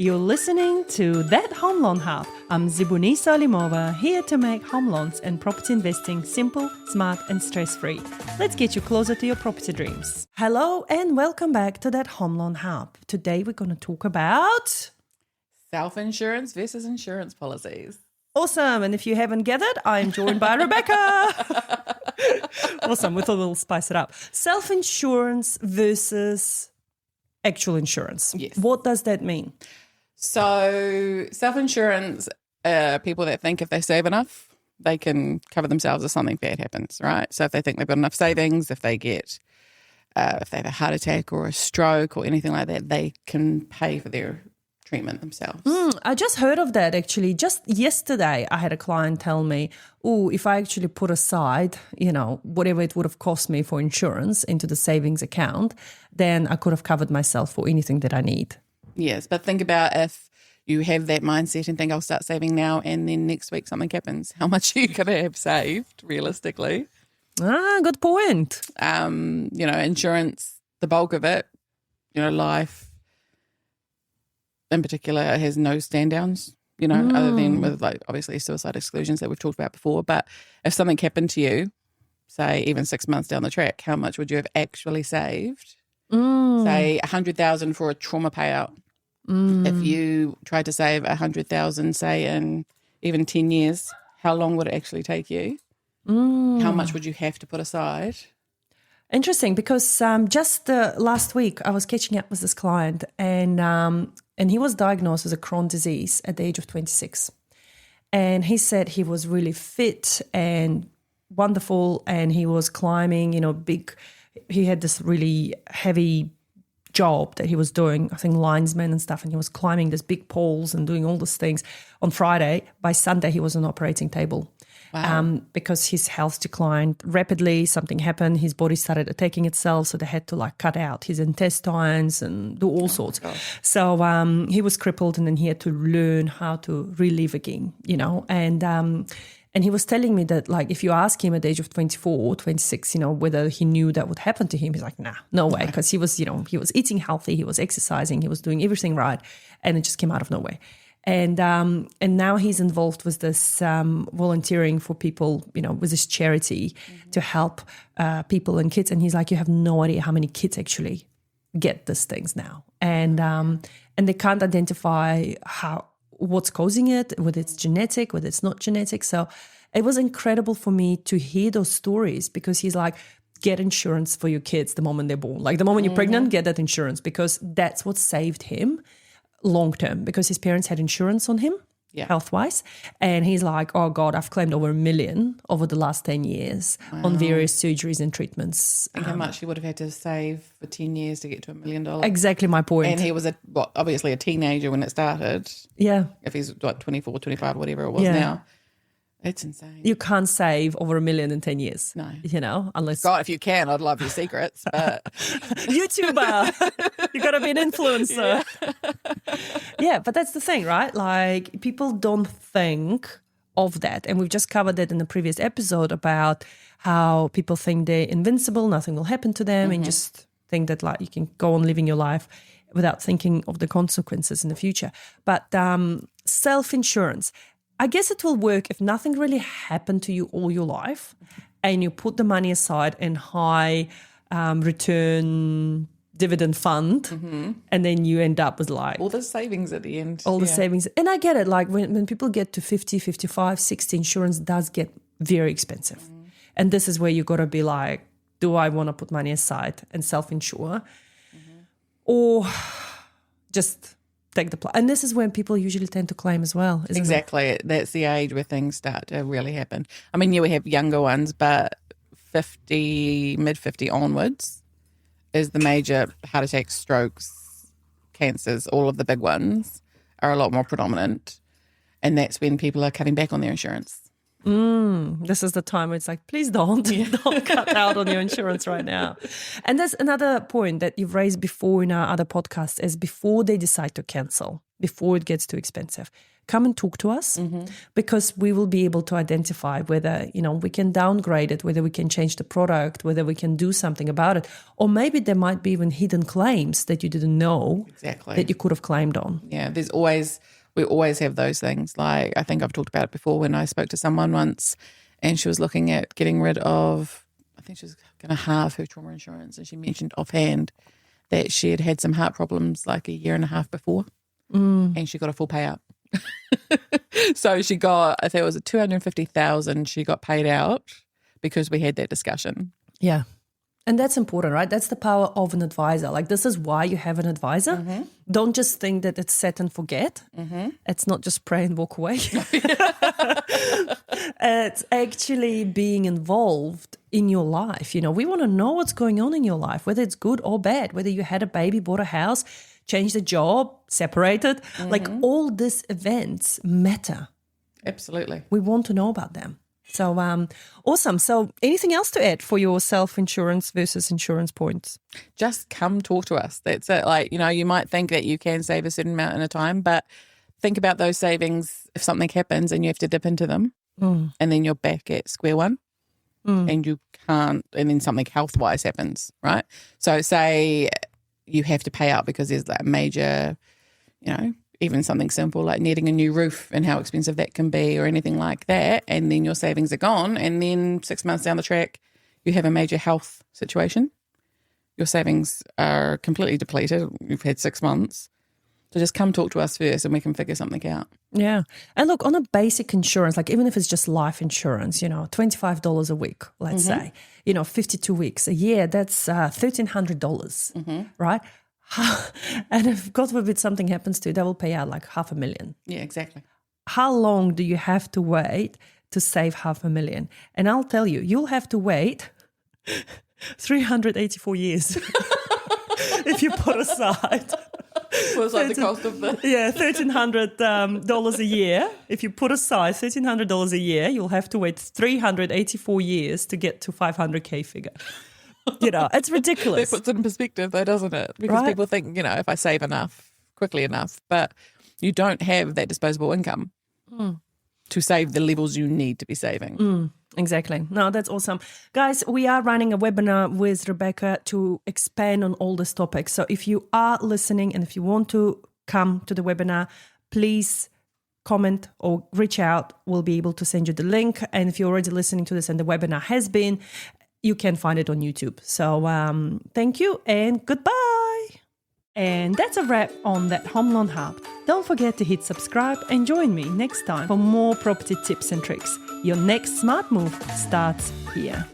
You're listening to That Home Loan Hub. I'm Zibuni Salimova, here to make home loans and property investing simple, smart and stress-free. Let's get you closer to your property dreams. Hello and welcome back to That Home Loan Hub. Today we're going to talk about... self-insurance versus insurance policies. Awesome. And if you haven't gathered, I'm joined by Rebecca. Awesome. We thought we'll spice it up. Self-insurance versus actual insurance. Yes. What does that mean? So self-insurance, people that think if they save enough, they can cover themselves if something bad happens, right? So if they think they've got enough savings, if they have a heart attack or a stroke or anything like that, they can pay for their treatment themselves. I just heard of that actually. Just yesterday, I had a client tell me, if I actually put aside, whatever it would have cost me for insurance into the savings account, then I could have covered myself for anything that I need. Yes, but think about if you have that mindset and think I'll start saving now and then next week something happens. How much are you going to have saved realistically? Good point. Insurance, the bulk of it, life in particular has no stand downs, other than with obviously suicide exclusions that we've talked about before. But if something happened to you, say even 6 months down the track, how much would you have actually saved? Say 100,000 for a trauma payout. If you tried to save 100,000, say in even 10 years, how long would it actually take you? How much would you have to put aside? Interesting, because just last week I was catching up with this client, and he was diagnosed with a Crohn disease at the age of 26. And he said he was really fit and wonderful, and he was climbing, he had this really heavy job that he was doing, I think linesman and stuff, and he was climbing these big poles and doing all these things. On Friday, by Sunday, he was on the operating table. Wow. Because his health declined rapidly. Something happened. His body started attacking itself, so they had to cut out his intestines and do all sorts. So he was crippled, and then he had to learn how to relive again, and he was telling me that, if you ask him at the age of 24 or 26, whether he knew that would happen to him, he's like, nah, no way, because he was, he was eating healthy, he was exercising, he was doing everything right, and it just came out of nowhere. And now he's involved with this volunteering for people, with this charity to help people and kids. And he's like, you have no idea how many kids actually get these things now, and they can't identify what's causing it, whether it's genetic, whether it's not genetic. So it was incredible for me to hear those stories, because he's like, get insurance for your kids the moment they're born. The moment you're pregnant, get that insurance, because that's what saved him long term, because his parents had insurance on him, health-wise. And he's like, oh God, I've claimed over $1 million over the last 10 years on various surgeries and treatments. Think how much he would have had to save for 10 years to get to $1 million. Exactly my point. And he was obviously a teenager when it started. Yeah. If he's 24, 25, whatever it was now. It's insane. You can't save over $1 million in 10 years. No. Unless... God, if you can, I'd love your secrets. But YouTuber. You got to be an influencer. Yeah, but that's the thing, right? People don't think of that. And we've just covered that in the previous episode about how people think they're invincible, nothing will happen to them, and just think that you can go on living your life without thinking of the consequences in the future. But self-insurance, I guess it will work if nothing really happened to you all your life and you put the money aside in high return dividend fund, and then you end up with all the savings at the end. All the savings. And I get it. When people get to 50, 55, 60, insurance does get very expensive. And this is where you got to be like, do I want to put money aside and self-insure or just... take the play. And this is when people usually tend to claim as well, isn't exactly it? That's the age where things start to really happen. I mean, we have younger ones, but mid-50 onwards is the major heart attacks, strokes, cancers, all of the big ones are a lot more predominant. And that's when people are cutting back on their insurance. This is the time where it's like, please don't cut out on your insurance right now. And that's another point that you've raised before in our other podcasts is before they decide to cancel, before it gets too expensive, come and talk to us because we will be able to identify whether, we can downgrade it, whether we can change the product, whether we can do something about it. Or maybe there might be even hidden claims that you didn't know that you could have claimed on. Yeah, we always have those things. Like, I think I've talked about it before when I spoke to someone once and she was looking at getting rid of, I think she was going to halve her trauma insurance, and she mentioned offhand that she had had some heart problems like a year and a half before and she got a full payout. So she got, I think it was $250,000 she got paid out because we had that discussion. Yeah. And that's important, right? That's the power of an advisor. Like, this is why you have an advisor. Don't just think that it's set and forget. It's not just pray and walk away. It's actually being involved in your life. We want to know what's going on in your life, whether it's good or bad, whether you had a baby, bought a house, changed a job, separated. Like, all these events matter. Absolutely. We want to know about them. So awesome. So anything else to add for your self-insurance versus insurance points? Just come talk to us. That's it. Like, you might think that you can save a certain amount in a time, but think about those savings if something happens and you have to dip into them and then you're back at square one and you can't, and then something health-wise happens, right? So say you have to pay out because there's like a major, even something simple like needing a new roof and how expensive that can be or anything like that, and then your savings are gone, and then 6 months down the track you have a major health situation. Your savings are completely depleted. You've had 6 months. So just come talk to us first and we can figure something out. Yeah. And look, on a basic insurance, like even if it's just life insurance, $25 a week, let's say, 52 weeks a year, that's $1,300, right? And if God forbid something happens to you, that will pay out like $500,000. Yeah, exactly. How long do you have to wait to save $500,000? And I'll tell you, you'll have to wait 384 years if you put aside. What's like the cost of the? Yeah, $1,300 a year. If you put aside $1,300 a year, you'll have to wait 384 years to get to $500K figure. It's ridiculous. That puts it in perspective though, doesn't it? Because people think, if I save enough, quickly enough, but you don't have that disposable income to save the levels you need to be saving. Exactly. No, that's awesome. Guys, we are running a webinar with Rebecca to expand on all these topics. So if you are listening and if you want to come to the webinar, please comment or reach out. We'll be able to send you the link. And if you're already listening to this and the webinar has been, you can find it on YouTube. So thank you and goodbye. And that's a wrap on that Home Loan Hub. Don't forget to hit subscribe and join me next time for more property tips and tricks. Your next smart move starts here.